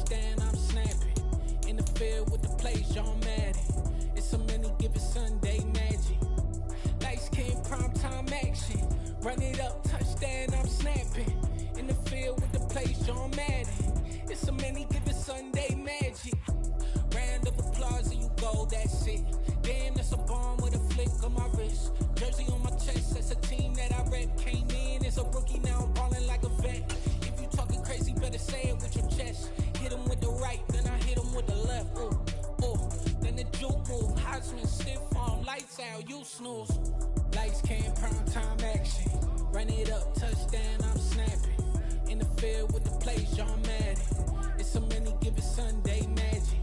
touchdown, I'm snapping. In the field with the plays, John Madden. It's a many given Sunday magic. Lights came primetime action. Run it up, touchdown, I'm snapping. In the field with the plays, John Madden. It's a many given Sunday magic. Round of applause and you go, that's it. Damn, that's a bomb with a flick on my wrist. Jersey on my chest, that's a team that I rep. Came in as a rookie, now I'm ballin' like a vet. If you talking crazy, better say it with your chest. Hit him with the right, then I hit him with the left. Ooh, ooh, then the juke move. Heisman, stiff arm, lights out, you snooze. Lights came, prime time action. Run it up, touchdown, I'm snapping. In the field with the plays, John Madden. It's a many given Sunday magic.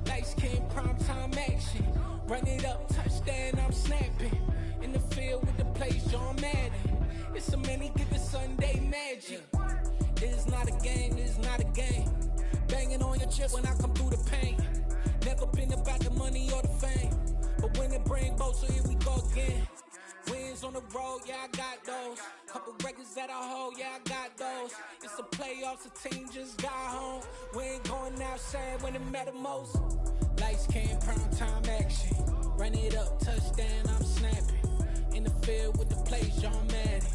Lights came, prime time action. Run it up, touchdown, I'm snapping. In the field with the plays, John Madden. It's a many given Sunday magic. This is not a game, this is not a game. Banging on your chest when I come through the pain. Never been about the money or the fame. But when it bring both, so here we go again. Wins on the road, yeah, I got those. Couple records that I hold, yeah, I got those. It's the playoffs, the team just got home. We ain't going outside when it matter most. Lights came, prime time action. Run it up, touchdown, I'm snapping. In the field with the plays, John Madden.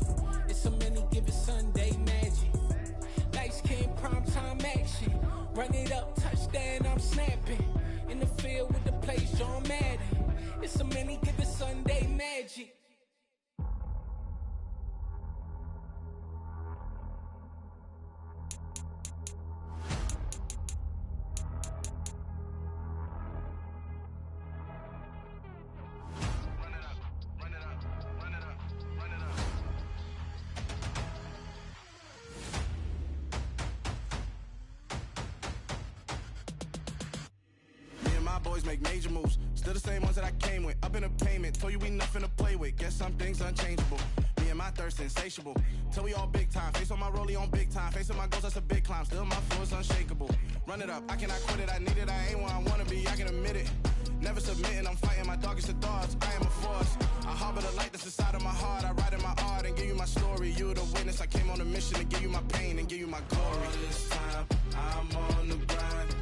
It's a many given Sunday magic. Lights came, prime time action. Run it up, touchdown, I'm snapping. In the field with the plays, John Madden. It's a many given Sunday magic. Boys make major moves, still the same ones that I came with. Up in a payment, told you we nothing to play with. Guess some things unchangeable. Me and my thirst insatiable. Till we all big time. Face on my rollie on big time. Facing my goals, that's a big climb. Still my flow is unshakable. Run it up, I cannot quit it. I need it, I ain't where I wanna be. I can admit it. Never submitting, I'm fighting my darkest of thoughts. I am a force. I harbor the light that's inside of my heart. I write in my art and give you my story. You the witness. I came on a mission to give you my pain and give you my glory. All this time, I'm on the grind.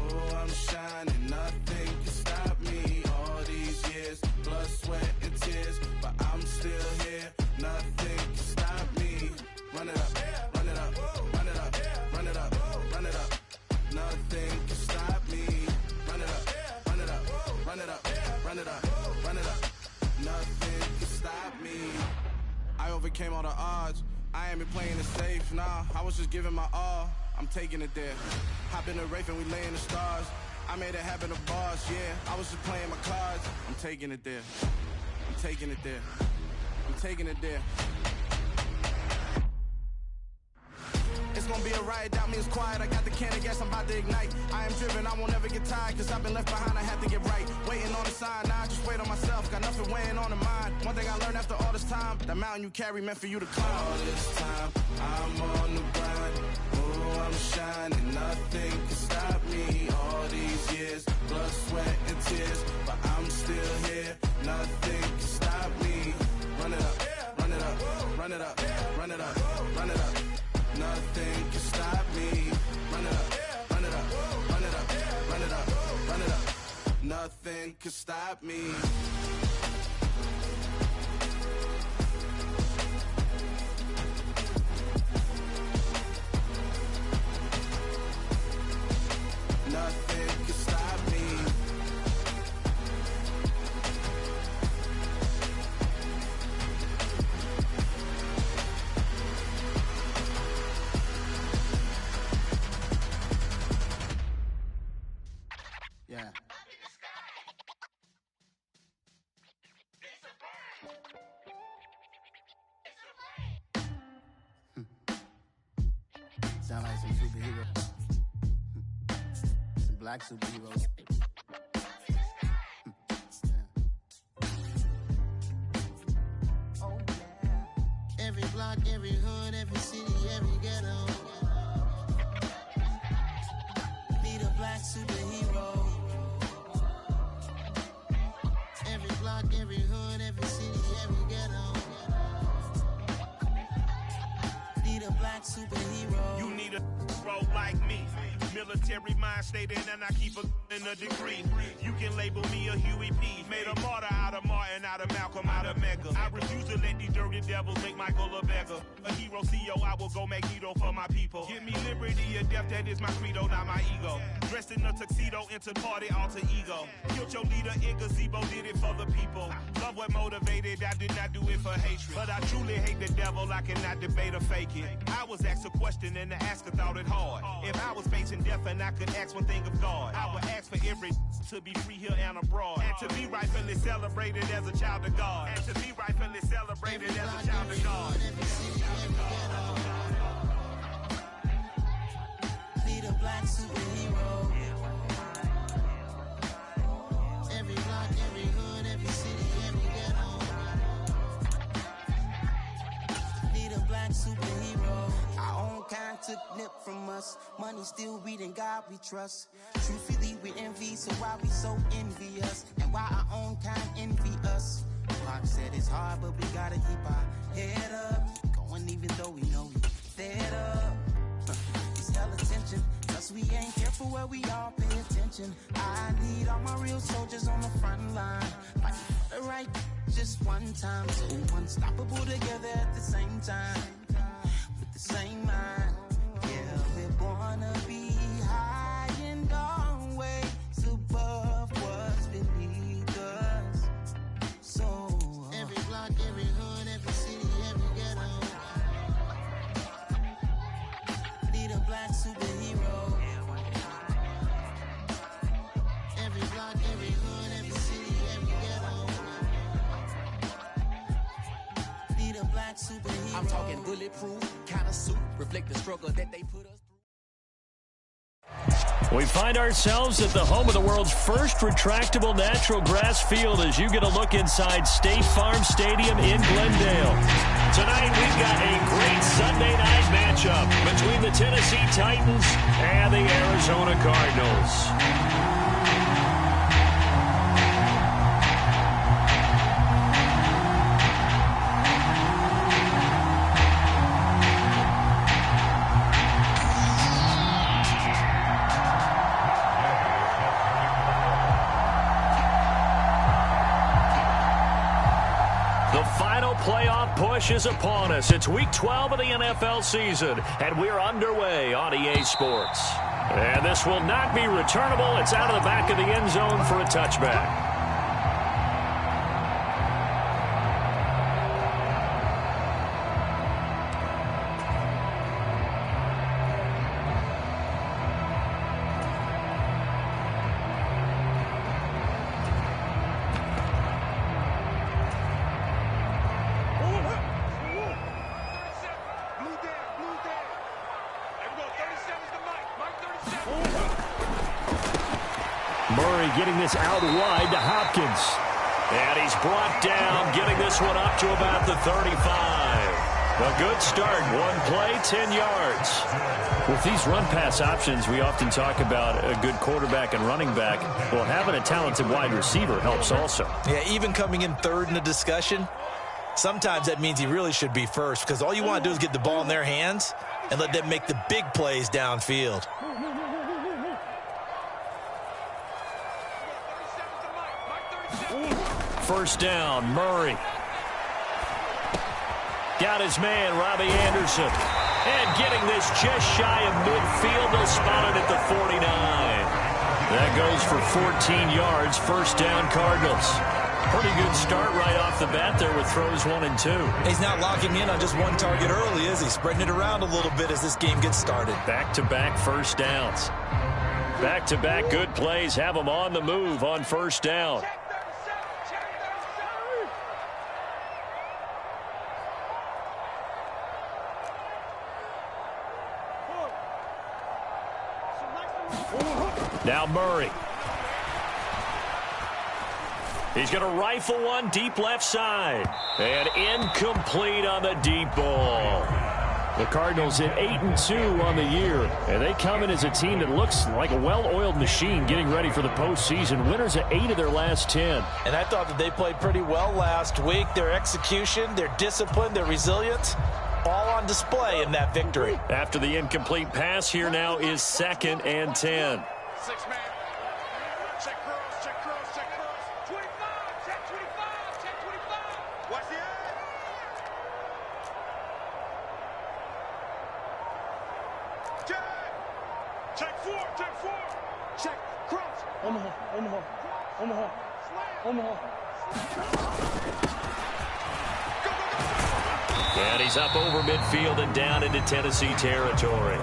Oh, I'm shining, nothing can stop me. All these years, blood, sweat, and tears, but I'm still here. Nothing can stop me. Run it up, run it up, run it up, run it up, run it up. Nothing can stop me. Run it up, run it up, run it up, run it up, run it up. Nothing can stop me. I overcame all the odds. I ain't been playing it safe, nah. I was just giving my all. I'm taking it there. Hop in the Wraith and we lay in the stars. I made it happen to bars, yeah. I was just playing my cards. I'm taking it there. I'm taking it there. I'm taking it there. It's gonna be a riot, doubt me it's quiet. I got the can of gas, I'm about to ignite. I am driven, I won't ever get tired, cause I've been left behind, I have to get right. Waiting on the sign, now I just wait on myself. Got nothing weighing on the mind. One thing I learned after all this time, that mountain you carry meant for you to climb. All this time, I'm on the grind. Oh, I'm shining, nothing can stop me. All these years, blood, sweat, and tears, but I'm still here. Nothing can stop me. Run it up, run it up, run it up, run it up, run it up. Nothing can stop me. Run it up, run it up, run it up, run it up, run it up. Nothing can stop me. Nothing can stop me. Yeah. Sound like some superhero. Some black superheroes. Oh yeah. Every block, every hood, every city, every ghetto. Need a black superhero. Every block, every hood, every city, every ghetto. Need a black superhero. You need a bro like me. Military mind stated, and I keep in a degree. You can label me a Huey P. Made a martyr out of Martin, out of Malcolm, out of Mega. I refuse to let these dirty devils make Michael a beggar. A hero CEO, I will go Magneto for my people. Give me liberty or death, that is my credo, not my ego. Dressed in a tuxedo, into party, alter ego. Killed your leader in gazebo, did it for the people. Love what motivated, I did not do it for hatred. But I truly hate the devil, I cannot debate or fake it. I was asked a question and the asker thought it hard. If I was facing death and I could ask one thing of God, I would ask for every to be free here and abroad. And to be rightfully celebrated as a child of God. And to be rightfully celebrated as a child of God. Need a black superhero. Every block, every hood, every city, every ghetto. Need a black superhero. Our own kind took nip from us. Money still reading God we trust. Truthfully we envy, so why we so envious? And why our own kind envy us? Mark said it's hard, but we gotta keep our head up. Going even though we know we fed up. It's hell attention, cause we ain't careful where we all pay attention. I need all my real soldiers on the front line, fighting for the right just one time. So unstoppable together at the same time, with the same mind. Yeah, we're born to be high and always above what's beneath us. So every block, every hood, every city, every ghetto. Need a black superhero. Every block, every hood, every city, every ghetto. Need a black superhero. I'm talking bulletproof kind of suit, reflect the struggle that they put us through. We find ourselves at the home of the world's first retractable natural grass field as you get a look inside State Farm Stadium in Glendale. Tonight we've got a great Sunday night matchup between the Tennessee Titans and the Arizona Cardinals. Playoff push is upon us. It's week 12 of the NFL season, and we're underway on EA Sports. And this will not be returnable. It's out of the back of the end zone for a touchback. Murray getting this out wide to Hopkins. And he's brought down, getting this one up to about the 35. A good start. One play, 10 yards. With these run-pass options, we often talk about a good quarterback and running back. Well, having a talented wide receiver helps also. Yeah, even coming in third in the discussion, sometimes that means he really should be first, because all you want to do is get the ball in their hands and let them make the big plays downfield. First down, Murray. Got his man, Robbie Anderson. And getting this just shy of midfield. They'll spot it at the 49. That goes for 14 yards. First down, Cardinals. Pretty good start right off the bat there with throws 1 and 2. He's not locking in on just one target early, is he? Spreading it around a little bit as this game gets started. Back-to-back first downs. Back-to-back good plays have them on the move on first down. Now Murray. He's going to rifle one deep left side. And incomplete on the deep ball. The Cardinals hit 8-2 on the year. And they come in as a team that looks like a well-oiled machine getting ready for the postseason. Winners at 8 of their last 10. And I thought that they played pretty well last week. Their execution, their discipline, their resilience. all on display in that victory. After the incomplete pass, here now is 2nd and 10. 6-man. Check cross, check cross, check cross. 25, check 25, check 25. Watch the eye. Check 4, check 4. Check cross. Omaha, Omaha, Omaha, Omaha. And he's up over midfield and down into Tennessee territory.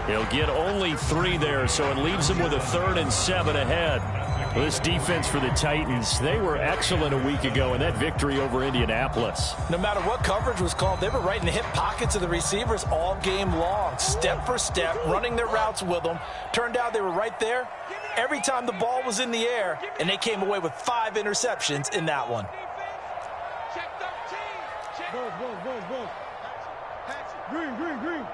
He'll get only 3 there, so it leaves him with a 3rd and 7 ahead. Well, this defense for the Titans, they were excellent a week ago in that victory over Indianapolis. No matter what coverage was called, they were right in the hip pockets of the receivers all game long, step for step, running their routes with them. Turned out they were right there every time the ball was in the air, and they came away with 5 interceptions in that one. Green, green, green.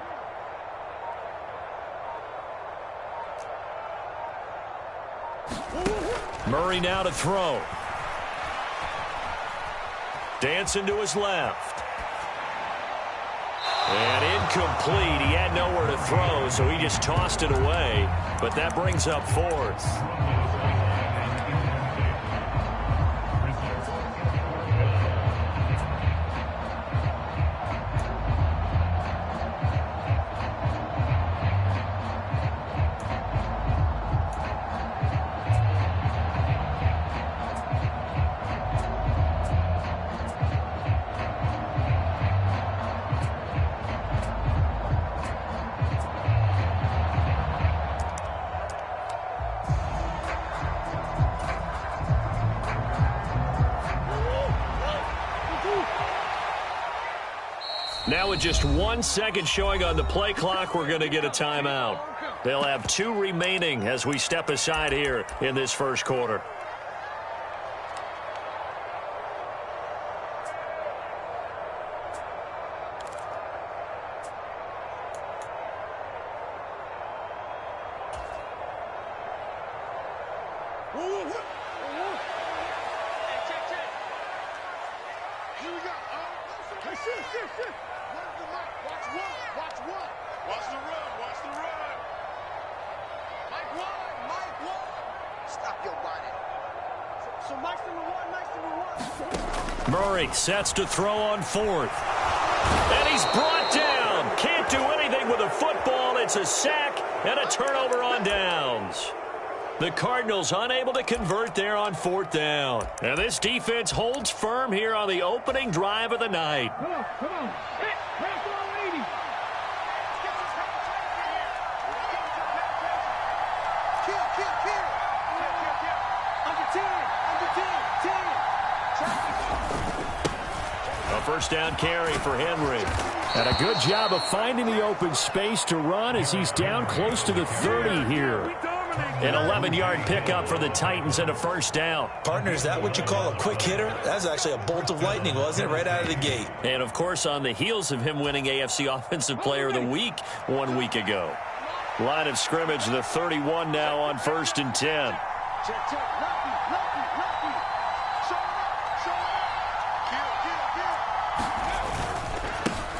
Murray now to throw. Dancing to his left. And incomplete. He had nowhere to throw, so he just tossed it away. But that brings up 4th. Now with just 1 second showing on the play clock, we're going to get a timeout. They'll have 2 remaining as we step aside here in this first quarter. Murray sets to throw on 4th. And he's brought down. Can't do anything with a football. It's a sack and a turnover on downs. The Cardinals unable to convert there on 4th down. And this defense holds firm here on the opening drive of the night. Come on, come on. Pass it on 80. A first down carry for Henry. And a good job of finding the open space to run as he's down close to the 30 here. An 11-yard pickup for the Titans and a first down. Partner, is that what you call a quick hitter? That's actually a bolt of lightning, wasn't it? Right out of the gate. And, of course, on the heels of him winning AFC Offensive Player of the Week 1 week ago. Line of scrimmage, the 31 now on 1st and 10.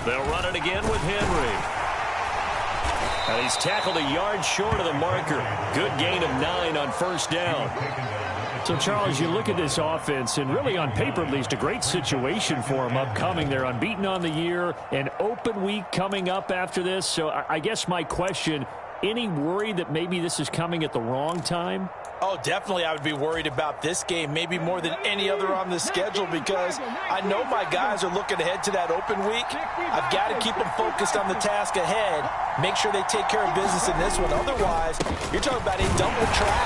They'll run it again with Henry. And he's tackled a yard short of the marker. Good gain of 9 on first down. So, Charles, you look at this offense, and really on paper at least a great situation for them upcoming. They're unbeaten on the year, an open week coming up after this. So I guess my question, any worry that maybe this is coming at the wrong time? Oh, definitely I would be worried about this game, maybe more than any other on the schedule, because I know my guys are looking ahead to that open week. I've got to keep them focused on the task ahead, make sure they take care of business in this one. Otherwise, you're talking about a double trap,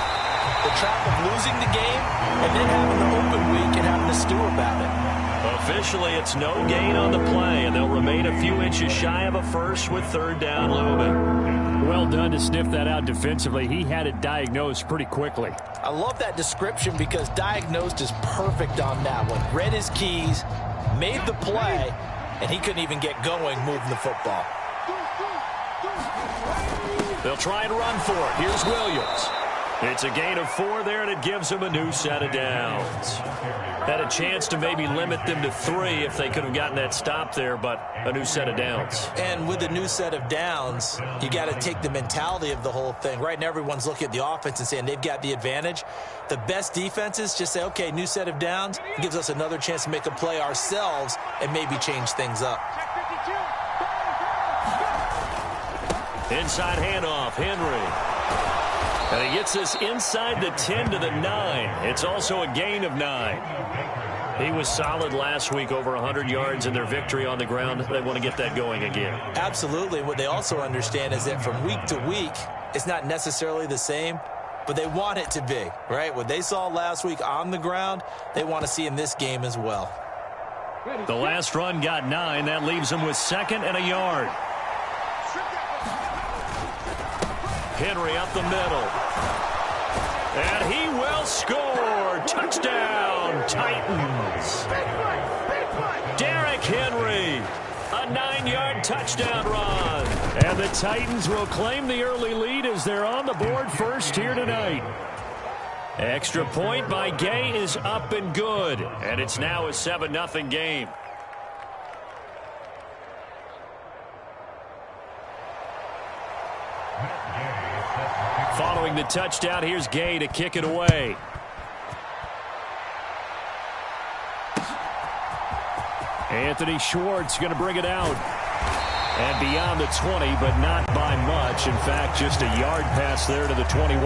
the trap of losing the game and then having the open week and having to stew about it. Officially, it's no gain on the play, and they'll remain a few inches shy of a first with 3rd down looming. Well done to sniff that out defensively. He had it diagnosed pretty quickly. I love that description because diagnosed is perfect on that one. Read his keys, made the play, and he couldn't even get going moving the football. They'll try and run for it. Here's Williams. It's a gain of 4 there, and it gives them a new set of downs. Had a chance to maybe limit them to 3 if they could have gotten that stop there, but a new set of downs. And with the new set of downs, you got to take the mentality of the whole thing. Right now, everyone's looking at the offense and saying they've got the advantage. The best defenses just say, okay, new set of downs. It gives us another chance to make a play ourselves and maybe change things up. Inside handoff, Henry. And he gets this inside the 10 to the 9. It's also a gain of 9. He was solid last week, over 100 yards in their victory on the ground. They want to get that going again. Absolutely. What they also understand is that from week to week, it's not necessarily the same, but they want it to be, right? What they saw last week on the ground, they want to see in this game as well. The last run got 9. That leaves them with 2nd and a yard. Henry up the middle. And he will score. Touchdown, Titans. Derrick Henry, a 9-yard touchdown run. And the Titans will claim the early lead as they're on the board first here tonight. Extra point by Gay is up and good. And it's now a 7-0 game. Following the touchdown, here's Gay to kick it away. Anthony Schwartz going to bring it out. And beyond the 20, but not by much. In fact, just a yard pass there to the 21.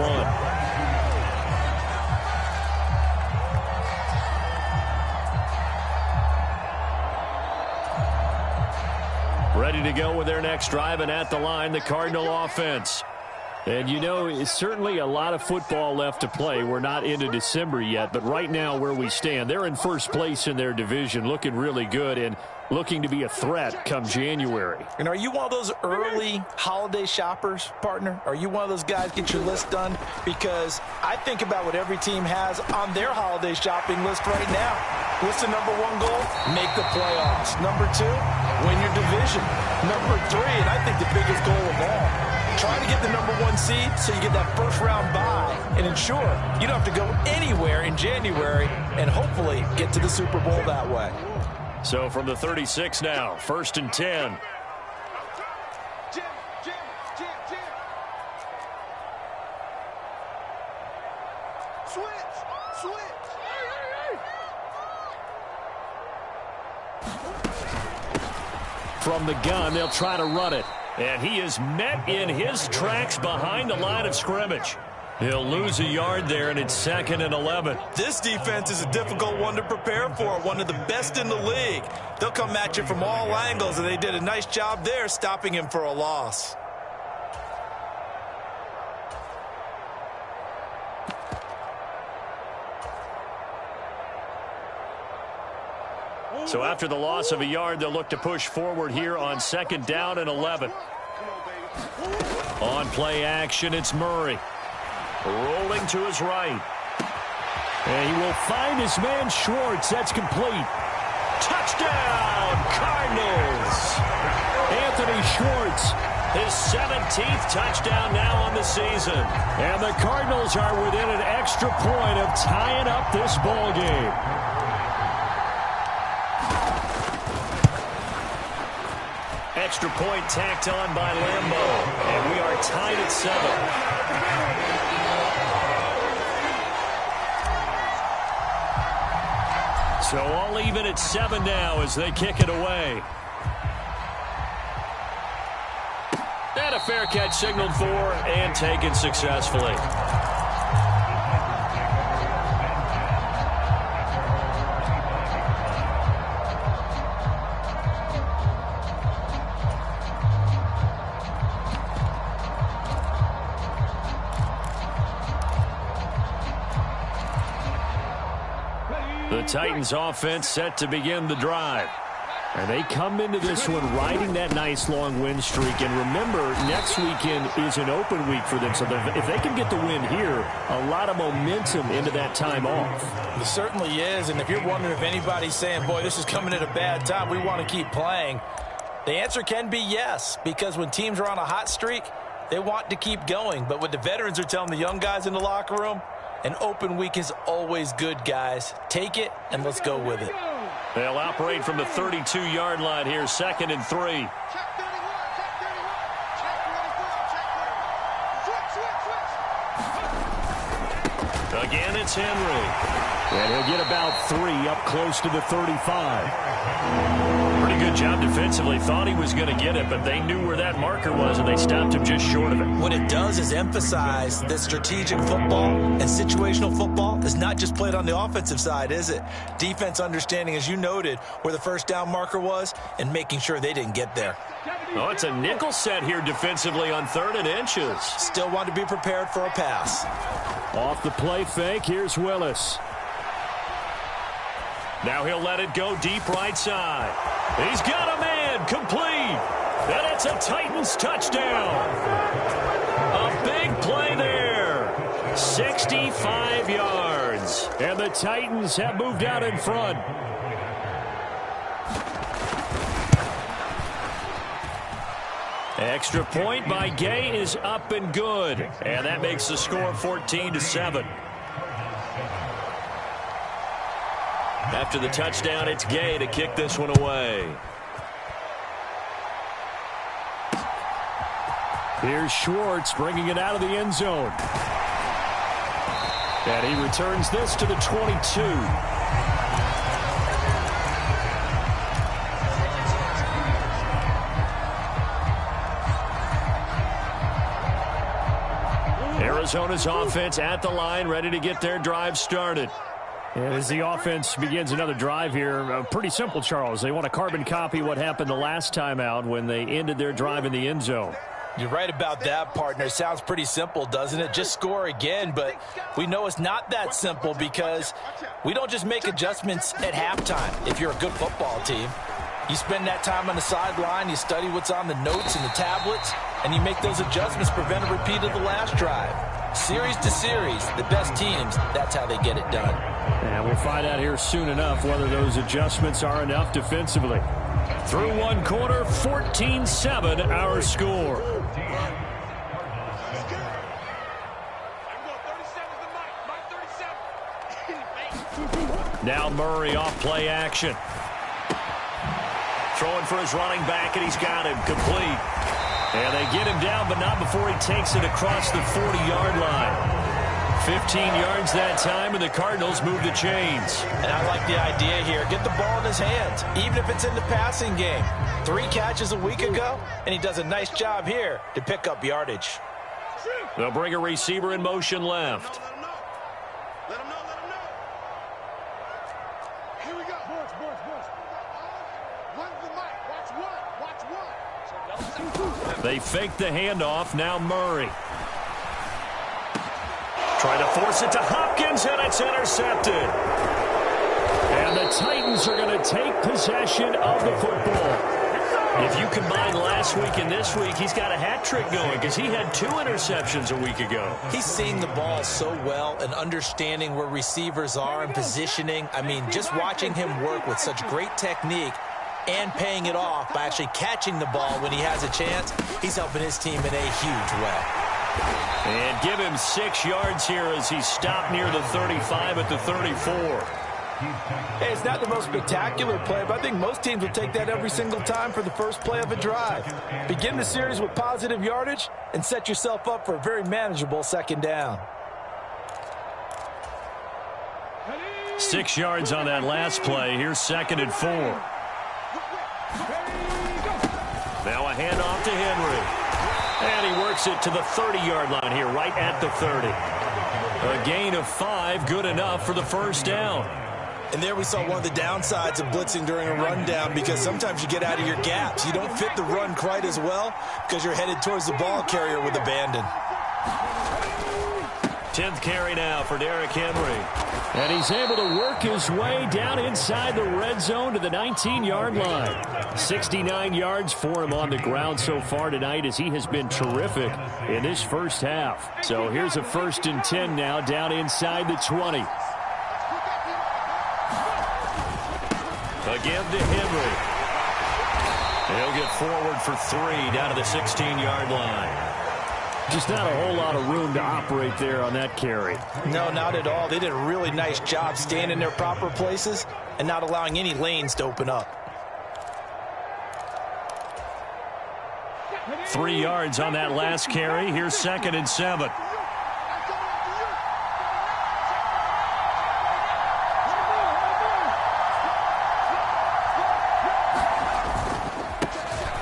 Ready to go with their next drive, and at the line, the Cardinal offense. And, you know, it's certainly a lot of football left to play. We're not into December yet, but right now where we stand, they're in first place in their division, looking really good and looking to be a threat come January. And are you one of those early holiday shoppers, partner? Are you one of those guys get your list done? Because I think about what every team has on their holiday shopping list right now. What's the number 1 goal? Make the playoffs. Number 2, win your division. Number 3, and I think the biggest goal of all, try to get the number 1 seed so you get that first round bye and ensure you don't have to go anywhere in January and hopefully get to the Super Bowl that way. So from the 36 now, 1st and 10. From the gun, they'll try to run it. And he is met in his tracks behind the line of scrimmage. He'll lose a yard there, and it's 2nd and 11. This defense is a difficult one to prepare for, one of the best in the league. They'll come at you from all angles, and they did a nice job there stopping him for a loss. So after the loss of a yard, they'll look to push forward here on 2nd down and 11. On play action, it's Murray. Rolling to his right. And he will find his man Schwartz. That's complete. Touchdown, Cardinals. Anthony Schwartz. His 17th touchdown now on the season. And the Cardinals are within an extra point of tying up this ball game. Extra point tacked on by Lambeau. And we are tied at 7. So all even at 7 now as they kick it away. And a fair catch signaled for and taken successfully. The Titans offense set to begin the drive. And they come into this one riding that nice long win streak. And remember, next weekend is an open week for them. So if they can get the win here, a lot of momentum into that time off. It certainly is. And if you're wondering if anybody's saying, boy, this is coming at a bad time, we want to keep playing, the answer can be yes. Because when teams are on a hot streak, They want to keep going, but what the veterans are telling the young guys in the locker room, an open week is always good, guys. Take it, and let's go with it. They'll operate from the 32-yard line here, 2nd and 3. Again, it's Henry. And he'll get about 3 up close to the 35. Pretty good job defensively. Thought he was going to get it, but they knew where that marker was, and they stopped him just short of it. What it does is emphasize that strategic football and situational football is not just played on the offensive side, is it? Defense understanding, as you noted, where the first down marker was and making sure they didn't get there. Oh, it's a nickel set here defensively on 3rd and inches. Still want to be prepared for a pass. Off the play fake, here's Willis. Now he'll let it go deep right side. He's got a man, complete. And it's a Titans touchdown. A big play there. 65 yards. And the Titans have moved out in front. Extra point by Gay is up and good. And that makes the score 14-7. After the touchdown, it's Gay to kick this one away. Here's Schwartz bringing it out of the end zone. And he returns this to the 22. Arizona's offense at the line, ready to get their drive started. And as the offense begins another drive here, pretty simple, Charles. They want to carbon copy what happened the last time out when they ended their drive in the end zone. You're right about that, partner. Sounds pretty simple, doesn't it? Just score again, but we know it's not that simple because we don't just make adjustments at halftime if you're a good football team. You spend that time on the sideline, you study what's on the notes and the tablets, and you make those adjustments, prevent a repeat of the last drive. Series to series, the best teams, that's how they get it done. And we'll find out here soon enough whether those adjustments are enough defensively. Through one quarter, 14-7 our score. Now Murray off play action. Throwing for his running back, and he's got him complete. And they get him down, but not before he takes it across the 40-yard line. 15 yards that time, and the Cardinals move the chains. And I like the idea here. Get the ball in his hands, even if it's in the passing game. 3 catches a week ago, and he does a nice job here to pick up yardage. They'll bring a receiver in motion left. Let him know. Here we go. Boys. Run the mic. Watch one. They fake the handoff. Now Murray. Trying to force it to Hopkins, and it's intercepted. And the Titans are going to take possession of the football. If you combine last week and this week, he's got a hat trick going because he had 2 interceptions a week ago. He's seeing the ball so well and understanding where receivers are and positioning. I mean, just watching him work with such great technique and paying it off by actually catching the ball when he has a chance, he's helping his team in a huge way. And give him 6 yards here as he's stopped near the 35 at the 34. Hey, it's not the most spectacular play, but I think most teams will take that every single time for the first play of a drive. Begin the series with positive yardage and set yourself up for a very manageable second down. 6 yards on that last play. Here's 2nd and 4. Now a handoff to Henry. And he works it to the 30-yard line here, right at the 30. A gain of 5, good enough for the first down. And there we saw one of the downsides of blitzing during a rundown because sometimes you get out of your gaps. You don't fit the run quite as well because you're headed towards the ball carrier with abandon. 10th carry now for Derrick Henry. And he's able to work his way down inside the red zone to the 19-yard line. 69 yards for him on the ground so far tonight as he has been terrific in this first half. So here's a 1st and 10 now down inside the 20. Again to Henry. He'll get forward for 3 down to the 16-yard line. Just not a whole lot of room to operate there on that carry. No, not at all. They did a really nice job staying in their proper places and not allowing any lanes to open up. 3 yards on that last carry. Here's 2nd and 7.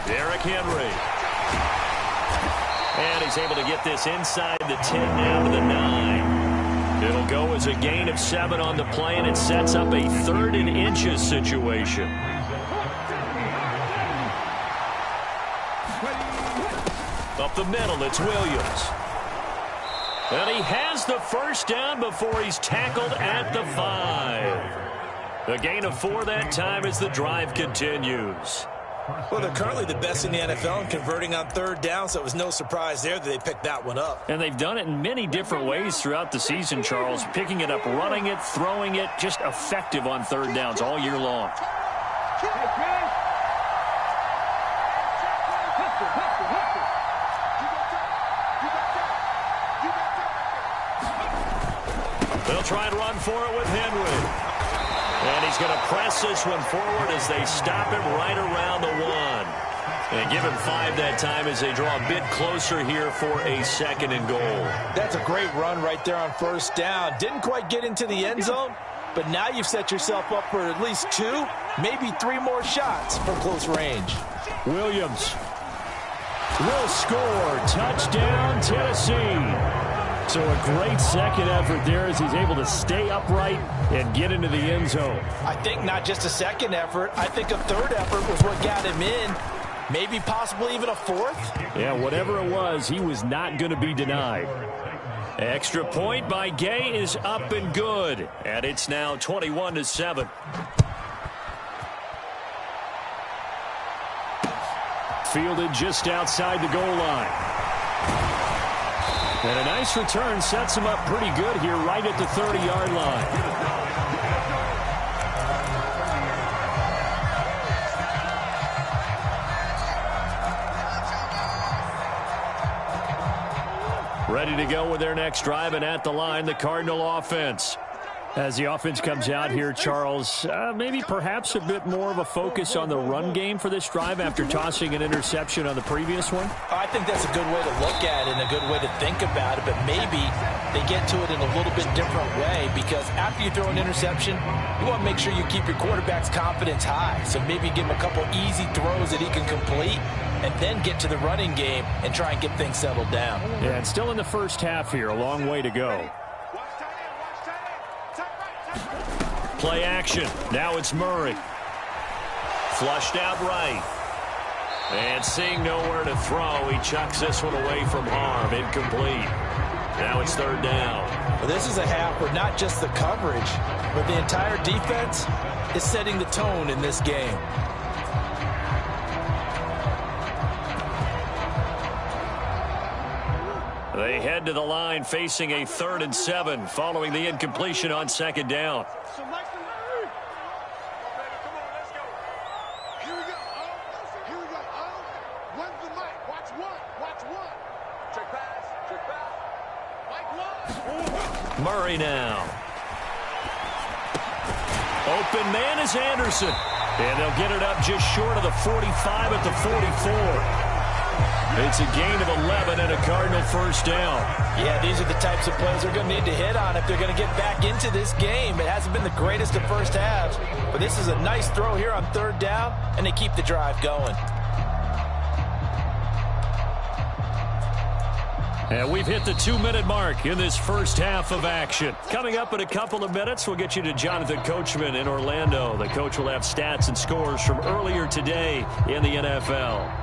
Derrick Henry. And he's able to get this inside the 10 down to the 9. It'll go as a gain of 7 on the play, and it sets up a 3rd and inches situation. Up the middle, it's Williams. And he has the first down before he's tackled at the 5. A gain of 4 that time as the drive continues. Well, they're currently the best in the NFL in converting on 3rd down, so it was no surprise there that they picked that one up. And they've done it in many different ways throughout the season, Charles. Picking it up, running it, throwing it, just effective on 3rd downs all year long. They'll try and run for it with Henry. And he's going to press this one forward as they stop him right around the 1. And give him 5 that time as they draw a bit closer here for a 2nd and goal. That's a great run right there on 1st down. Didn't quite get into the end zone, but now you've set yourself up for at least 2, maybe 3 more shots from close range. Williams will score. Touchdown, Tennessee. So a great second effort there as he's able to stay upright and get into the end zone. I think not just a second effort. I think a 3rd effort was what got him in. Maybe possibly even a 4th. Yeah, whatever it was, he was not going to be denied. Extra point by Gay is up and good. And it's now 21-7. Fielded just outside the goal line. And a nice return sets him up pretty good here right at the 30-yard line. Ready to go with their next drive, and at the line, the Cardinal offense. As the offense comes out here, Charles, maybe perhaps a bit more of a focus on the run game for this drive after tossing an interception on the previous one? I think that's a good way to look at it and a good way to think about it, but maybe they get to it in a little bit different way because after you throw an interception, you want to make sure you keep your quarterback's confidence high. So maybe give him a couple easy throws that he can complete and then get to the running game and try and get things settled down. Yeah, and still in the first half here, a long way to go. Play action. Now it's Murray. Flushed out right. And seeing nowhere to throw, he chucks this one away from harm. Incomplete. Now it's 3rd down. Well, this is a half where not just the coverage, but the entire defense is setting the tone in this game. They head to the line facing a 3rd and 7 following the incompletion on 2nd down. Murray now. Open man is Anderson. And they'll get it up just short of the 45 at the 44. It's a gain of 11 and a Cardinal first down. Yeah, these are the types of plays they're going to need to hit on if they're going to get back into this game. It hasn't been the greatest of first halves, but this is a nice throw here on 3rd down, and they keep the drive going. And we've hit the 2-minute mark in this first half of action. Coming up in a couple of minutes, we'll get you to Jonathan Coachman in Orlando. The coach will have stats and scores from earlier today in the NFL.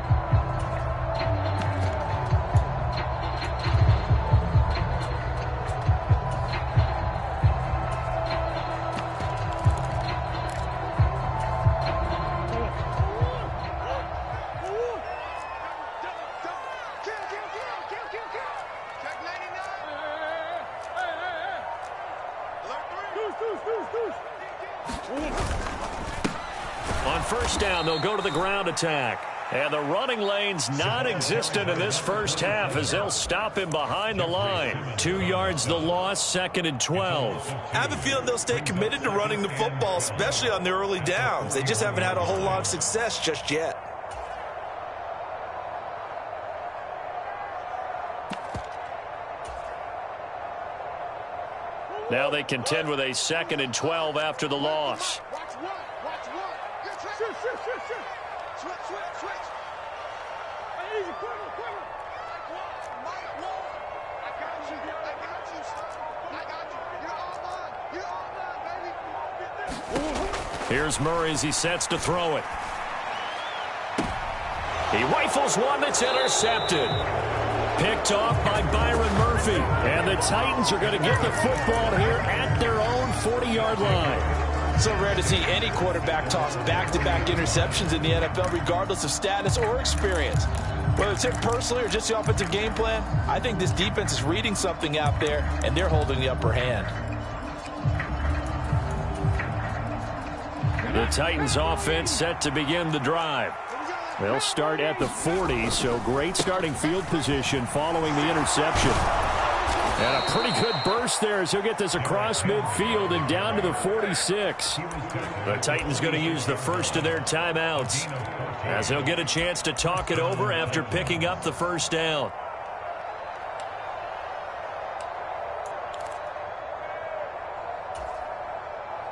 On first down, they'll go to the ground attack. And the running lane's non-existent in this first half as they'll stop him behind the line. 2 yards the loss, 2nd and 12. I have a feeling they'll stay committed to running the football, especially on the early downs. They just haven't had a whole lot of success just yet. Now they contend with a 2nd and 12 after the loss. Here's Murray as he sets to throw it. He rifles one that's intercepted. Picked off by Byron Murphy. And the Titans are going to get the football here at their own 40-yard line. So rare to see any quarterback toss back-to-back interceptions in the NFL, regardless of status or experience. Whether it's him personally or just the offensive game plan, I think this defense is reading something out there, and they're holding the upper hand. The Titans offense set to begin the drive. They'll start at the 40, so great starting field position following the interception. And a pretty good burst there as he'll get this across midfield and down to the 46. The Titans going to use the first of their timeouts as they'll get a chance to talk it over after picking up the first down.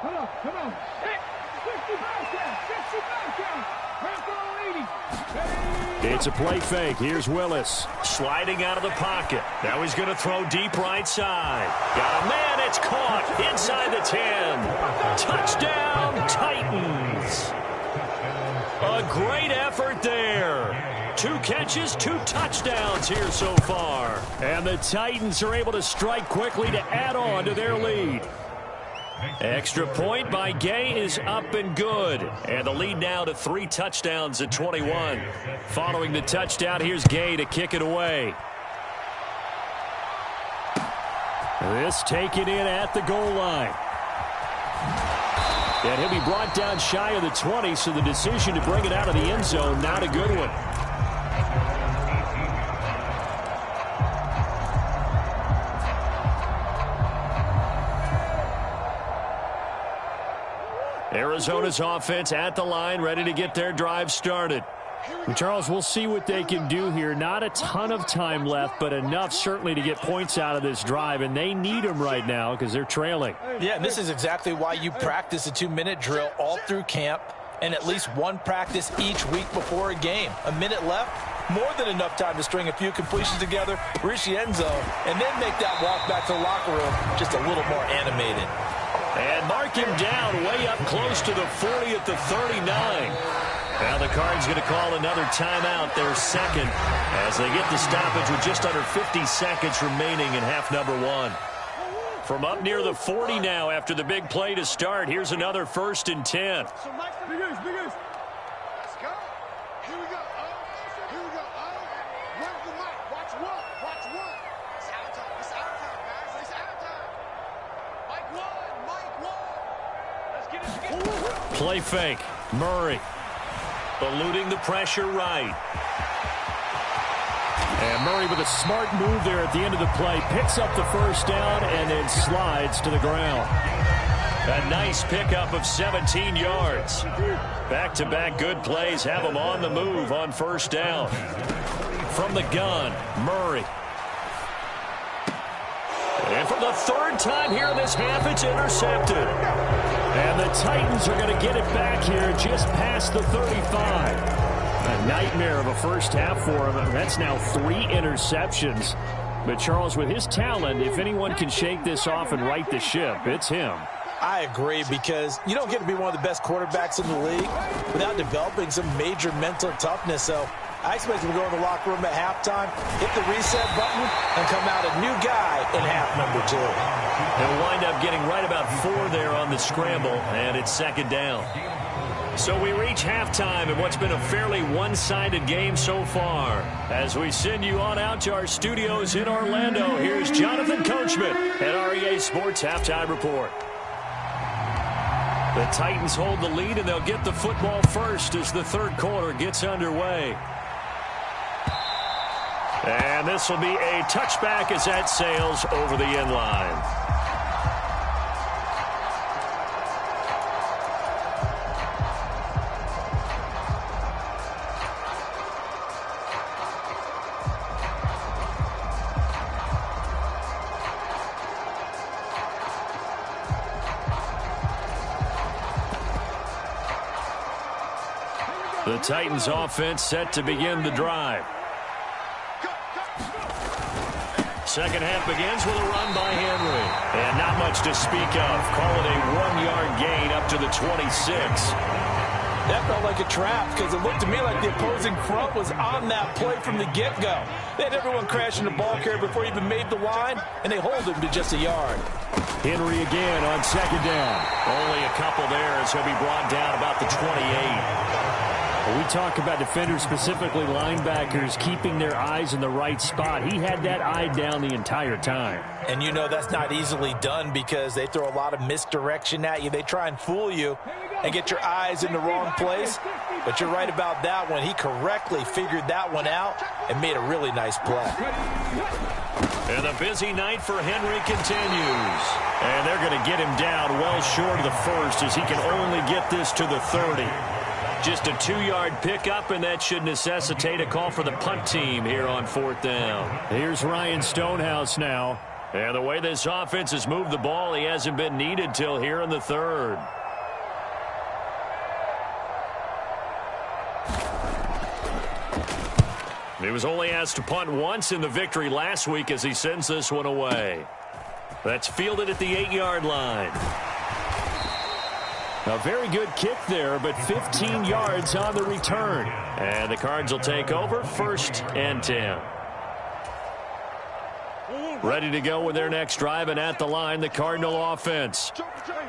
Come on. It's a play fake. Here's Willis. Sliding out of the pocket. Now he's going to throw deep right side. Got a man. It's caught inside the 10. Touchdown, Titans. A great effort there. 2 catches, 2 touchdowns here so far. And the Titans are able to strike quickly to add on to their lead. Extra point by Gay is up and good. And the lead now to 3 touchdowns at 21. Following the touchdown, here's Gay to kick it away. This taken in at the goal line. And he'll be brought down shy of the 20, so the decision to bring it out of the end zone, not a good one. Arizona's offense at the line, ready to get their drive started. And Charles, we'll see what they can do here. Not a ton of time left, but enough certainly to get points out of this drive, and they need them right now because they're trailing. Yeah, and this is exactly why you practice a 2-minute drill all through camp and at least one practice each week before a game. A minute left, more than enough time to string a few completions together, reach the end zone, and then make that walk back to the locker room just a little more animated. And mark him down way up close to the 40 at the 39. Now the Cards going to call another timeout, their second, as they get the stoppage with just under 50 seconds remaining in half number 1. From up near the 40 now after the big play to start, here's another 1st and 10. Let's go. Here we go. Here we go. Where's the mic? Watch one. It's out time. It's out time, guys. It's out time. Mike 1. Let's get it. Play fake. Murray eluding the pressure right. And Murray with a smart move there at the end of the play. Picks up the first down and then slides to the ground. A nice pickup of 17 yards. Back-to-back good plays have him on the move on first down. From the gun, Murray. And for the 3rd time here in this half, it's intercepted. And the Titans are going to get it back here just past the 35. A nightmare of a first half for him. That's now 3 interceptions. But Charles, with his talent, if anyone can shake this off and right the ship, it's him. I agree, because you don't get to be one of the best quarterbacks in the league without developing some major mental toughness. So I expect him to go in the locker room at halftime, hit the reset button, and come out a new guy in half number 2. He'll wind up getting right about 4 there on the scramble, and it's 2nd down. So we reach halftime in what's been a fairly one-sided game so far. As we send you on out to our studios in Orlando, here's Jonathan Coachman at REA Sports Halftime Report. The Titans hold the lead, and they'll get the football first as the third quarter gets underway. And this will be a touchback as that sails over the end line. The Titans offense set to begin the drive. Second half begins with a run by Henry. And not much to speak of. Call it a 1-yard gain up to the 26. That felt like a trap because it looked to me like the opposing front was on that play from the get-go. They had everyone crashing the ball carrier before he even made the line, and they hold him to just a yard. Henry again on second down. Only a couple there as he'll be brought down about the 28. We talk about defenders, specifically linebackers, keeping their eyes in the right spot. He had that eye down the entire time. And you know that's not easily done because they throw a lot of misdirection at you. They try and fool you and get your eyes in the wrong place. But you're right about that one. He correctly figured that one out and made a really nice play. And the busy night for Henry continues. And they're going to get him down well short of the first as he can only get this to the 30. Just a 2-yard pickup, and that should necessitate a call for the punt team here on fourth down. Here's Ryan Stonehouse now. And the way this offense has moved the ball, he hasn't been needed till here in the third. He was only asked to punt once in the victory last week as he sends this one away. That's fielded at the 8-yard line. A very good kick there, but 15 yards on the return. And the Cards will take over, 1st and 10. Ready to go with their next drive, and at the line, the Cardinal offense.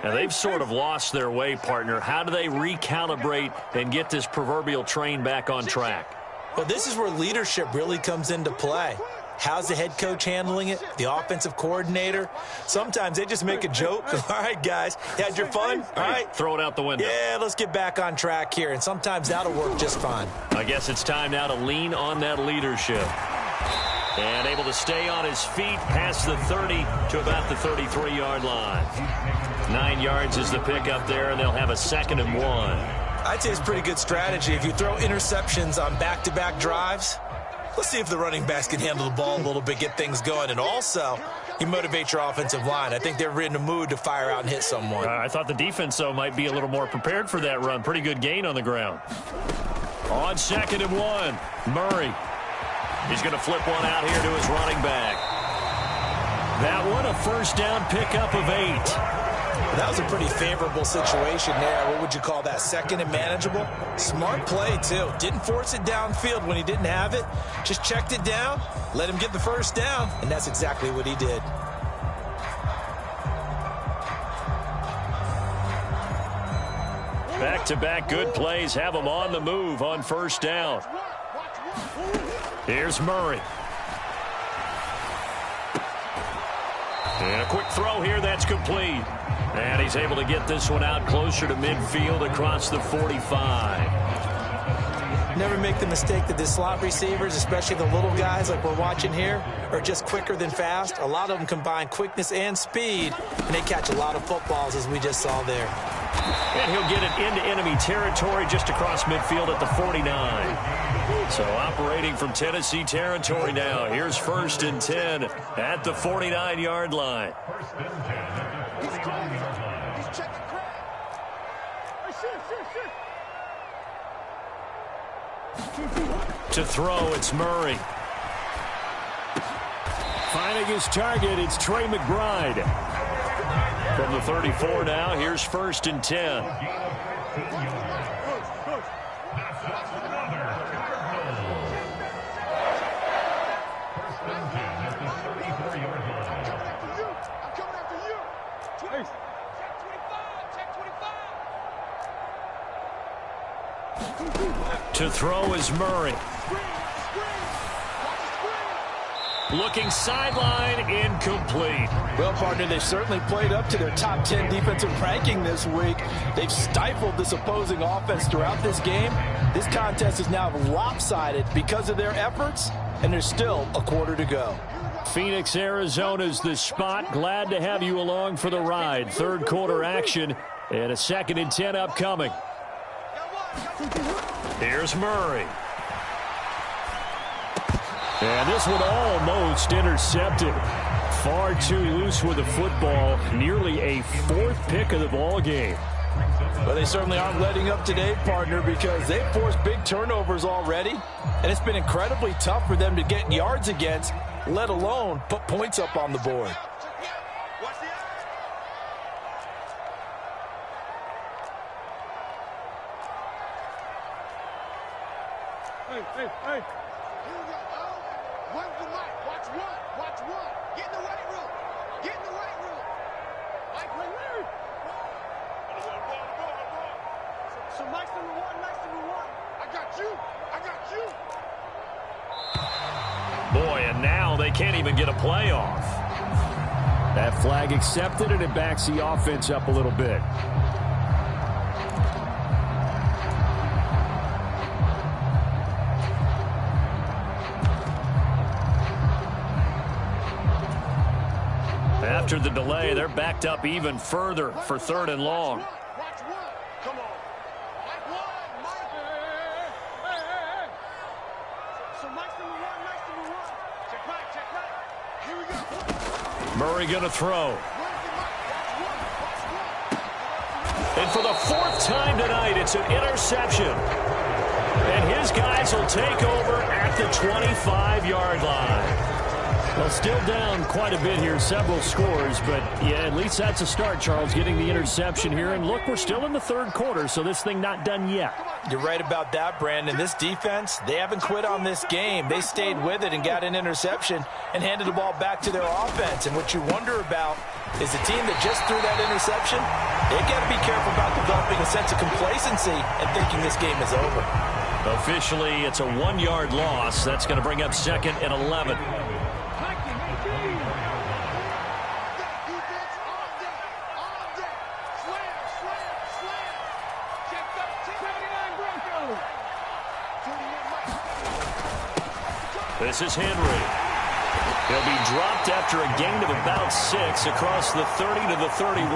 Now, they've sort of lost their way, partner. How do they recalibrate and get this proverbial train back on track? Well, this is where leadership really comes into play. How's the head coach handling it? The offensive coordinator? Sometimes they just make a joke. All right, guys, you had your fun? All right. Throw it out the window. Yeah, let's get back on track here. And sometimes that'll work just fine. I guess it's time now to lean on that leadership. And able to stay on his feet past the 30 to about the 33-yard line. 9 yards is the pickup there, and they'll have a 2nd and 1. I'd say it's pretty good strategy. If you throw interceptions on back-to-back drives, let's see if the running backs can handle the ball a little bit, get things going. And also, you motivate your offensive line. I think they're in the mood to fire out and hit someone. I thought the defense, though, might be a little more prepared for that run. Pretty good gain on the ground. On 2nd and 1, Murray. He's going to flip one out here to his running back. That one, a 1st down pickup of 8. That was a pretty favorable situation there. What would you call that? 2nd and manageable? Smart play, too. Didn't force it downfield when he didn't have it. Just checked it down, let him get the 1st down, and that's exactly what he did. Back-to-back good plays have him on the move on 1st down. Here's Murray. And a quick throw here that's complete. And he's able to get this one out closer to midfield across the 45. Never make the mistake that the slot receivers, especially the little guys like we're watching here, are just quicker than fast. A lot of them combine quickness and speed, and they catch a lot of footballs, as we just saw there. And he'll get it into enemy territory just across midfield at the 49. So operating from Tennessee territory now. Here's 1st and 10 at the 49-yard line. To throw, it's Murray. Finding his target, it's Trey McBride. From the 34 now, here's 1st and 10. To throw is Murray. Looking sideline, incomplete. Well, partner, they've certainly played up to their top 10 defensive ranking this week. They've stifled this opposing offense throughout this game. This contest is now lopsided because of their efforts, and there's still a quarter to go. Phoenix, Arizona's the spot. Glad to have you along for the ride. Third quarter action and a 2nd and 10 upcoming. Here's Murray. And this one almost intercepted. Far too loose with the football. Nearly a 4th pick of the ball game. Well, they certainly aren't letting up today, partner, because they've forced big turnovers already. And it's been incredibly tough for them to get yards against, let alone put points up on the board. Hey. Here we go. Where's the mic? Watch one. Watch one. Get in the weight room. Get in the weight room. Mike, wait. So Mike's number one. I got you. Boy, and now they can't even get a playoff. That flag accepted, and it backs the offense up a little bit. After the delay, they're backed up even further for 3rd and long. Watch one. Come on. Mike. Hey. So Mike's number one. Check right. Here we go. Murray going to throw. Where's the mic? Watch one. And for the 4th time tonight, it's an interception. And his guys will take over at the 25-yard line. Well, still down quite a bit here, several scores, but yeah, at least that's a start, Charles, getting the interception here. And look, we're still in the 3rd quarter, so this thing not done yet. You're right about that, Brandon. This defense, they haven't quit on this game. They stayed with it and got an interception and handed the ball back to their offense. And what you wonder about is the team that just threw that interception, they've got to be careful about developing a sense of complacency and thinking this game is over. Officially, it's a 1-yard loss. That's going to bring up 2nd and 11. This is Henry. He'll be dropped after a gain of about 6 across the 30 to the 31.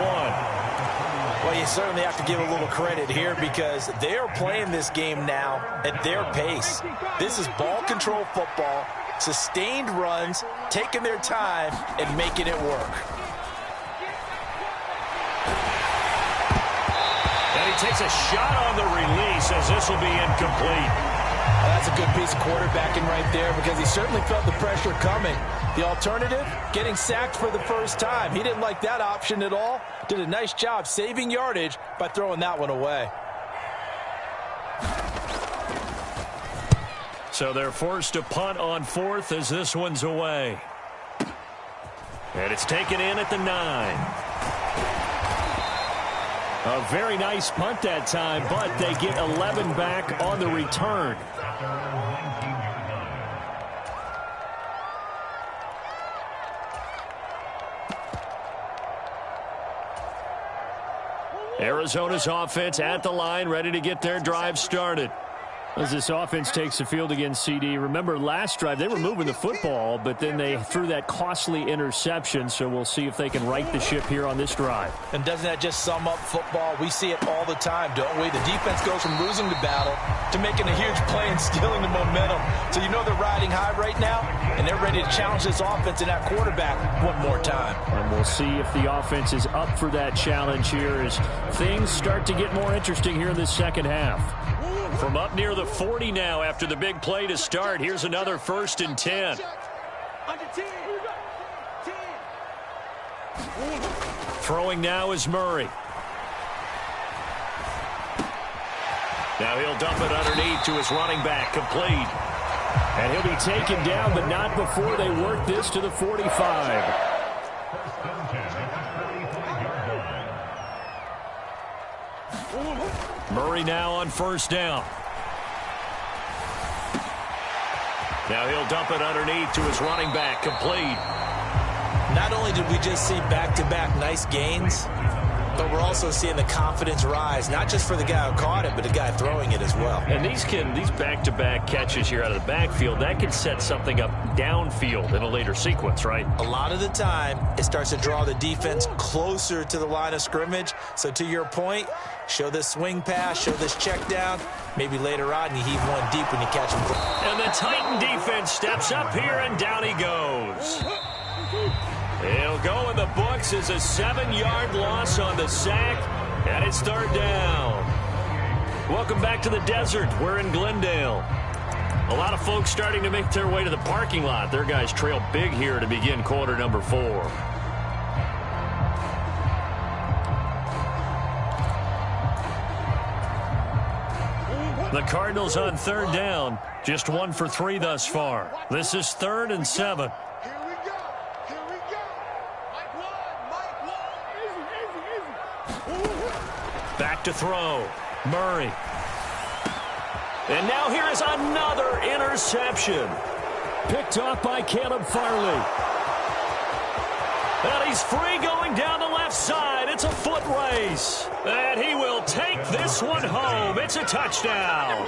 Well, you certainly have to give a little credit here because they are playing this game now at their pace. This is ball control football, sustained runs, taking their time, and making it work. And he takes a shot on the release as this will be incomplete. Well, that's a good piece of quarterbacking right there because he certainly felt the pressure coming. The alternative, getting sacked for the first time. He didn't like that option at all. Did a nice job saving yardage by throwing that one away. So they're forced to punt on 4th as this one's away. And it's taken in at the 9. A very nice punt that time, but they get 11 back on the return. Arizona's offense at the line, ready to get their drive started. As this offense takes the field against CD. Remember, last drive, they were moving the football, but then they threw that costly interception, so we'll see if they can right the ship here on this drive. And doesn't that just sum up football? We see it all the time, don't we? The defense goes from losing the battle to making a huge play and stealing the momentum. So you know they're riding high right now, and they're ready to challenge this offense and that quarterback one more time. And we'll see if the offense is up for that challenge here as things start to get more interesting here in the second half. From up near the 40 now after the big play to start. Here's another 1st and 10. Throwing now is Murray. Now he'll dump it underneath to his running back, complete. And he'll be taken down, but not before they work this to the 45. Murray now on 1st down. Now he'll dump it underneath to his running back, complete. Not only did we just see back-to-back nice gains, but we're also seeing the confidence rise, not just for the guy who caught it, but the guy throwing it as well. And these back-to-back catches here out of the backfield, that can set something up downfield in a later sequence, right? A lot of the time, it starts to draw the defense closer to the line of scrimmage. So to your point, show this swing pass, show this check down. Maybe later on you heave one deep when you catch him. And the Titan defense steps up here, and down he goes. He'll go in the books as a 7-yard loss on the sack, and it's third down. Welcome back to the desert. We're in Glendale. A lot of folks starting to make their way to the parking lot. Their guys trail big here to begin quarter number 4. The Cardinals on third down. Just 1 for 3 thus far. This is 3rd and 7. Back to throw. Murray. And now here is another interception. Picked off by Caleb Farley. And he's free going down the left side. It's a foot race. And he will take this one home. It's a touchdown.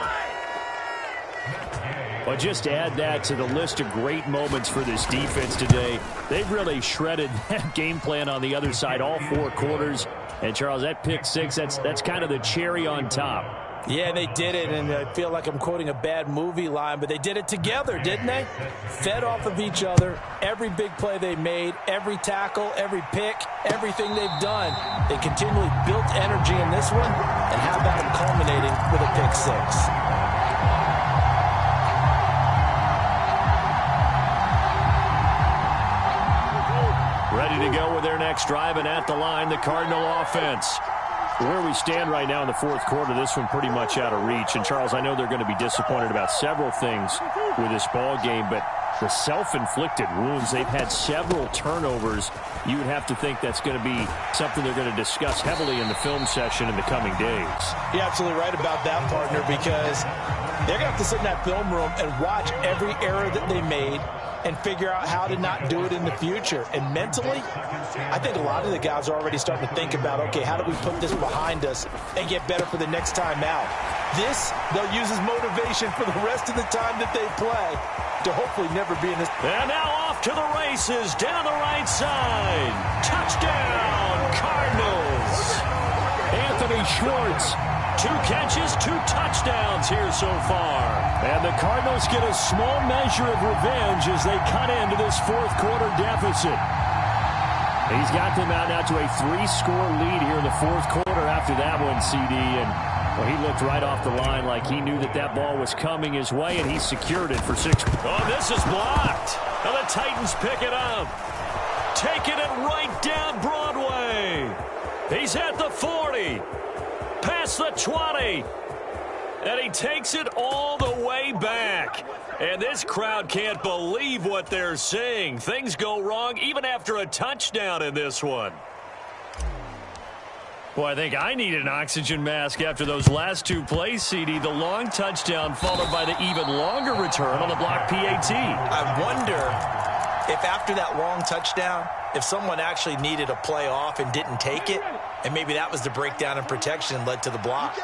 Well, just to add that to the list of great moments for this defense today. They've really shredded that game plan on the other side all 4 quarters. And, Charles, that pick 6, that's kind of the cherry on top. Yeah, they did it, and I feel like I'm quoting a bad movie line, but they did it together, didn't they? Fed off of each other, every big play they made, every tackle, every pick, everything they've done. They continually built energy in this one, and how about them culminating with a pick 6? Ready to go with their next drive, and at the line, the Cardinal offense. Where we stand right now in the 4th quarter, this one pretty much out of reach. And, Charles, I know they're going to be disappointed about several things with this ball game, but the self-inflicted wounds, they've had several turnovers. You would have to think that's going to be something they're going to discuss heavily in the film session in the coming days. You're absolutely right about that, partner, because they're going to have to sit in that film room and watch every error that they made and figure out how to not do it in the future. And mentally, I think a lot of the guys are already starting to think about, okay, how do we put this behind us and get better for the next time out? This, they'll use as motivation for the rest of the time that they play to hopefully never be in this. And now off to the races, down the right side. Touchdown, Cardinals. Anthony Schwartz. 2 catches, 2 touchdowns here so far. And the Cardinals get a small measure of revenge as they cut into this 4th quarter deficit. He's got them out now to a 3-score lead here in the 4th quarter after that one, CD. And well, he looked right off the line like he knew that that ball was coming his way, and he secured it for 6. Oh, this is blocked. And the Titans pick it up. Taking it right down Broadway. He's at the 40. Past the 20. And he takes it all the way back. And this crowd can't believe what they're seeing. Things go wrong even after a touchdown in this one. Well, I think I need an oxygen mask after those last 2 plays, CD. The long touchdown followed by the even longer return on the block PAT. I wonder if after that long touchdown, if someone actually needed a play off and didn't take it, and maybe that was the breakdown in protection and led to the block.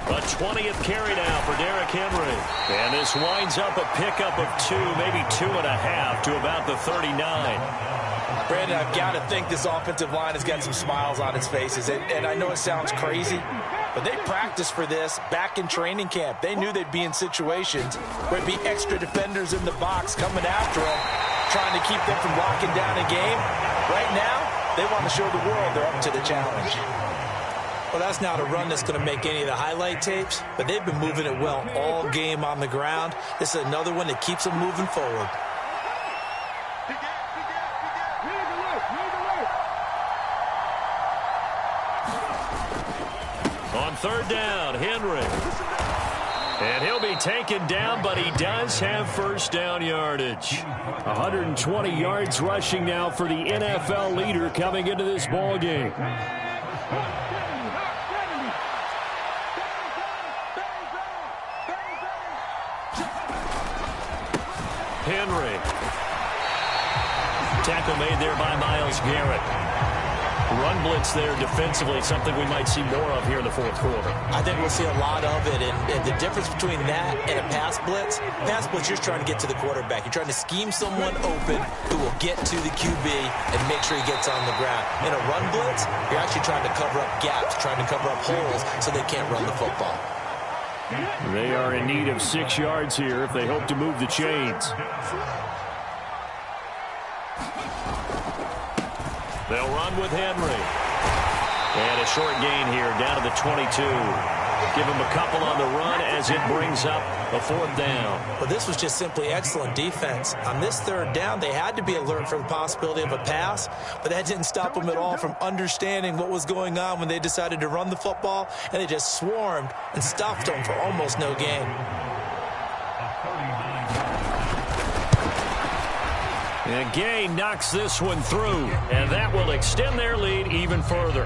A 20th carry now for Derrick Henry. And this winds up a pickup of 2, maybe 2.5 to about the 39. Brandon, I've got to think this offensive line has got some smiles on its faces. And I know it sounds crazy, but they practiced for this back in training camp. They knew they'd be in situations where it'd be extra defenders in the box coming after them, trying to keep them from locking down a game. Right now, they want to show the world they're up to the challenge. Well, that's not a run that's going to make any of the highlight tapes, but they've been moving it well all game on the ground. This is another one that keeps them moving forward. On third down, Henry. And he'll be taken down, but he does have first down yardage. 120 yards rushing now for the NFL leader coming into this ball game. Henry. Tackle made there by Myles Garrett. Run blitz there defensively, something we might see more of here in the fourth quarter. I think we'll see a lot of it, and the difference between that and a pass blitz, you're just trying to get to the quarterback. You're trying to scheme someone open who will get to the QB and make sure he gets on the ground. In a run blitz, you're actually trying to cover up gaps, trying to cover up holes so they can't run the football. They are in need of 6 yards here if they hope to move the chains. They'll run with Henry. And a short gain here down to the 22. Give him a couple on the run as it brings up a 4th down. But this was just simply excellent defense. On this 3rd down, they had to be alert for the possibility of a pass, but that didn't stop them at all from understanding what was going on when they decided to run the football, and they just swarmed and stuffed them for almost no gain. And Gay knocks this one through, and that will extend their lead even further.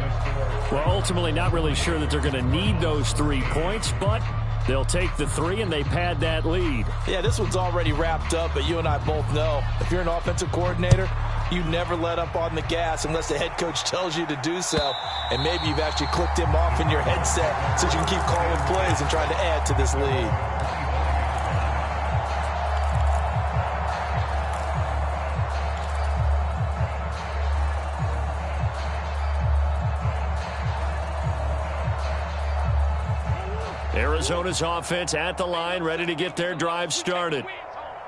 Well, ultimately not really sure that they're going to need those 3 points, but they'll take the 3 and they pad that lead. Yeah, this one's already wrapped up, but you and I both know if you're an offensive coordinator, you never let up on the gas unless the head coach tells you to do so. And maybe you've actually clicked him off in your headset so you can keep calling plays and trying to add to this lead. Arizona's offense at the line, ready to get their drive started.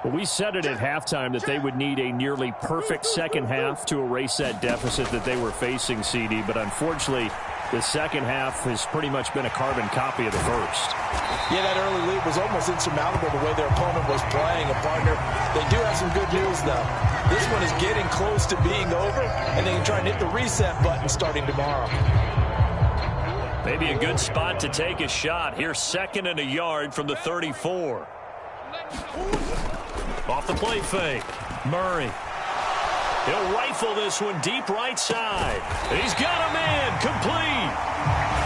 Well, we said it at halftime that they would need a nearly perfect second half to erase that deficit that they were facing, CD. But unfortunately, the second half has pretty much been a carbon copy of the first. Yeah, that early lead was almost insurmountable the way their opponent was playing. A partner, they do have some good news, though. This one is getting close to being over, and they can try and hit the reset button starting tomorrow. Maybe a good spot to take a shot. Here's 2nd and a yard from the 34. Off the play fake. Murray. He'll rifle this one deep right side. He's got a man complete.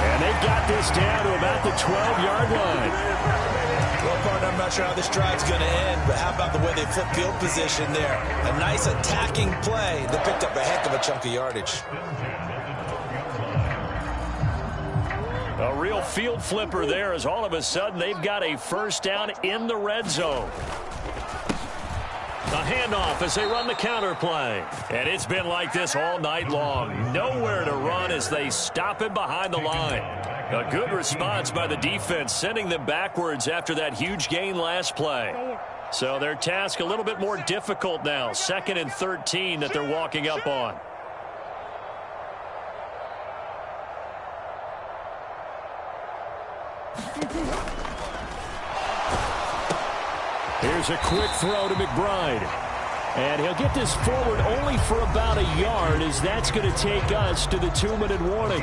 And they've got this down to about the 12-yard line. Well, partner, I'm not sure how this drive's going to end, but how about the way they flip field position there? A nice attacking play that picked up a heck of a chunk of yardage. A real field flipper there as all of a sudden they've got a first down in the red zone. A handoff as they run the counter play. And it's been like this all night long. Nowhere to run as they stop him behind the line. A good response by the defense, sending them backwards after that huge gain last play. So their task a little bit more difficult now. 2nd and 13 that they're walking up on. Here's a quick throw to McBride. And he'll get this forward only for about a yard, as that's going to take us to the 2-minute warning.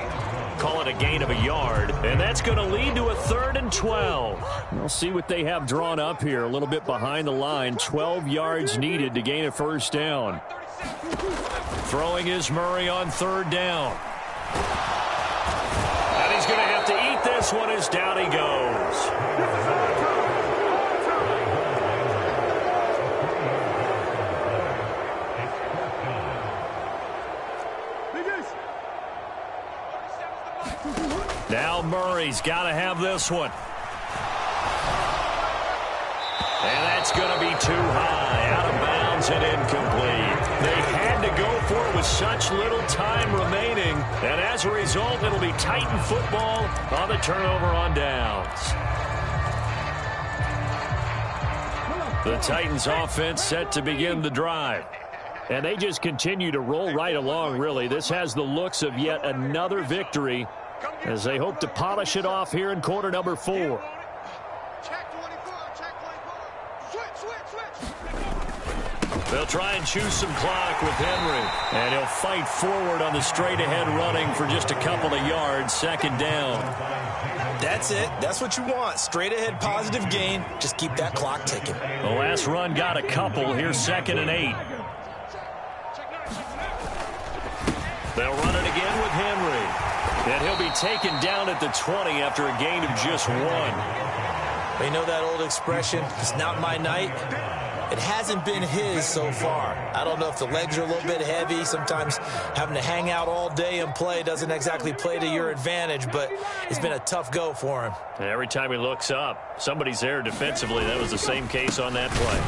Call it a gain of a yard, and that's going to lead to a 3rd and 12. We'll see what they have drawn up here. A little bit behind the line. 12 yards needed to gain a first down. Throwing is Murray on 3rd down. And he's going to have to eat this one as down he goes. Now Murray's got to have this one. And that's going to be too high, out of bounds and incomplete. They had to go for it with such little time remaining. And as a result, it'll be Titan football on the turnover on downs. The Titans offense set to begin the drive. And they just continue to roll right along, really. This has the looks of yet another victory as they hope to polish it off here in quarter number 4. Check 24, check 24. Switch. They'll try and choose some clock with Henry. And he'll fight forward on the straight-ahead running for just a couple of yards, 2nd down. That's it. That's what you want. Straight-ahead positive gain. Just keep that clock ticking. The last run got a couple. Here's 2nd and 8. They'll run it again with Henry. And he'll be taken down at the 20 after a gain of just 1. You know that old expression, it's not my night? It hasn't been his so far. I don't know if the legs are a little bit heavy. Sometimes having to hang out all day and play doesn't exactly play to your advantage, but it's been a tough go for him. Every time he looks up, somebody's there defensively. That was the same case on that play.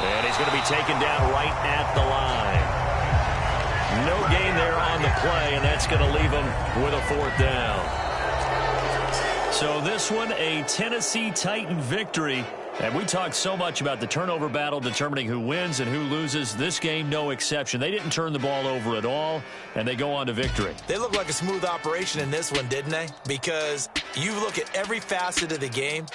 And he's going to be taken down right at the line. No gain there on the play, and that's going to leave him with a 4th down. So this one, a Tennessee Titan victory. And we talked so much about the turnover battle determining who wins and who loses. This game, no exception. They didn't turn the ball over at all, and they go on to victory. They look like a smooth operation in this one, didn't they? Because you look at every facet of the game,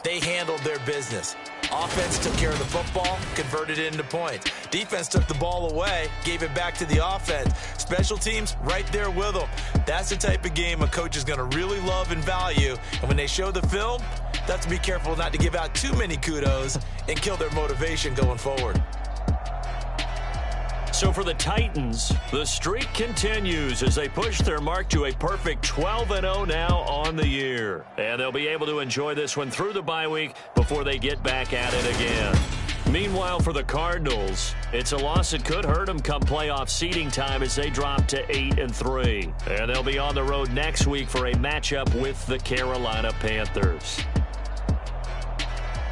they handled their business. Offense took care of the football, converted it into points. Defense took the ball away, gave it back to the offense. Special teams, right there with them. That's the type of game a coach is going to really love and value. And when they show the film, they have to be careful not to give out too many kudos and kill their motivation going forward. So for the Titans, the streak continues as they push their mark to a perfect 12-0 now on the year. And they'll be able to enjoy this one through the bye week before they get back at it again. Meanwhile, for the Cardinals, it's a loss that could hurt them come playoff seeding time as they drop to 8-3. And they'll be on the road next week for a matchup with the Carolina Panthers.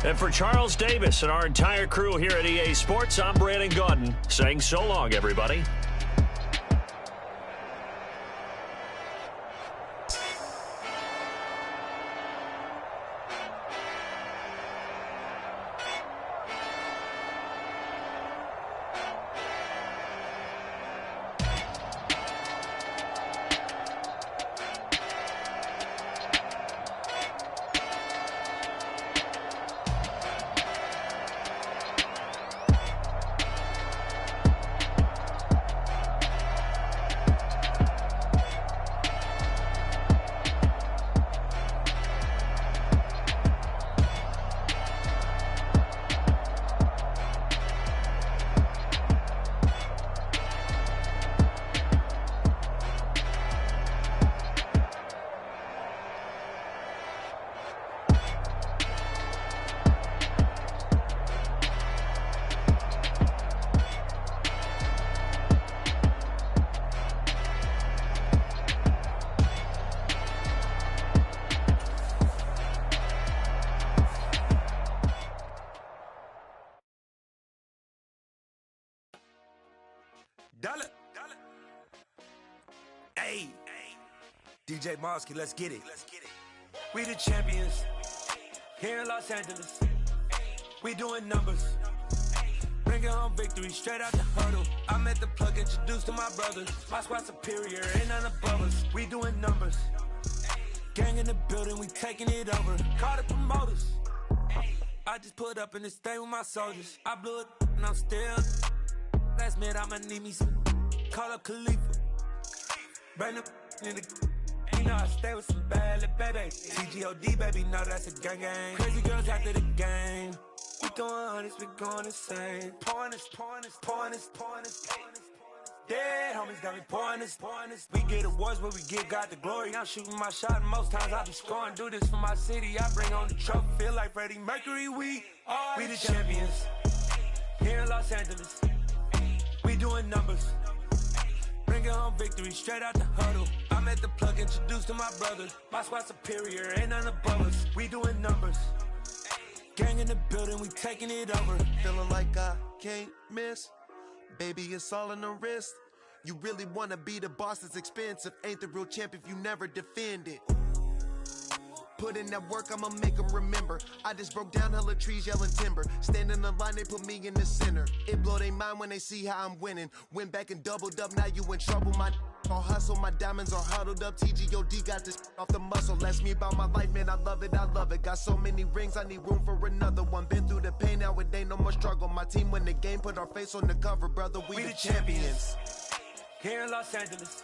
And for Charles Davis and our entire crew here at EA Sports, I'm Brandon Gaudin saying so long, everybody. Dollar. Hey, DJ Mosky, let's get it. We the champions here in Los Angeles. We doing numbers. Bringing home victory straight out the huddle. I'm at the plug, introduced to my brothers. My squad superior, ain't none above us. We doing numbers. Gang in the building, we taking it over. Call the promoters. I just put up in this thing with my soldiers. I blew it and I'm still. Last minute, I'ma need me some. Call up Khalifa. Bring them in the. You know I stay with some bad little baby. TGOD, baby, know that's a gang gang. Crazy girls after the game. We going honest, we going insane. Pouring this. Dead homies got me pouring this. We get awards, but we give God the glory. I'm shooting my shot, and most times I be scoring. Do this for my city, I bring on the trophy. Feel like Freddie Mercury, we the champions. Here in Los Angeles. We doing numbers. Bringing home victory straight out the huddle. I'm at the plug, introduced to my brothers. My squad superior, ain't none above us. We doing numbers. Gang in the building, we taking it over. Feeling like I can't miss. Baby, it's all in the wrist. You really wanna be the boss, it's expensive. Ain't the real champ if you never defend it. Put in that work, I'ma make them remember. I just broke down hella trees, yelling timber. Stand in the line, they put me in the center. It blow they mind when they see how I'm winning. Went back and doubled up, now you in trouble. My all hustle, my diamonds are huddled up. TGOD got this off the muscle. Ask me about my life, man, I love it. Got so many rings, I need room for another one. Been through the pain, now it ain't no more struggle. My team win the game, put our face on the cover, brother. We the champions. Here in Los Angeles.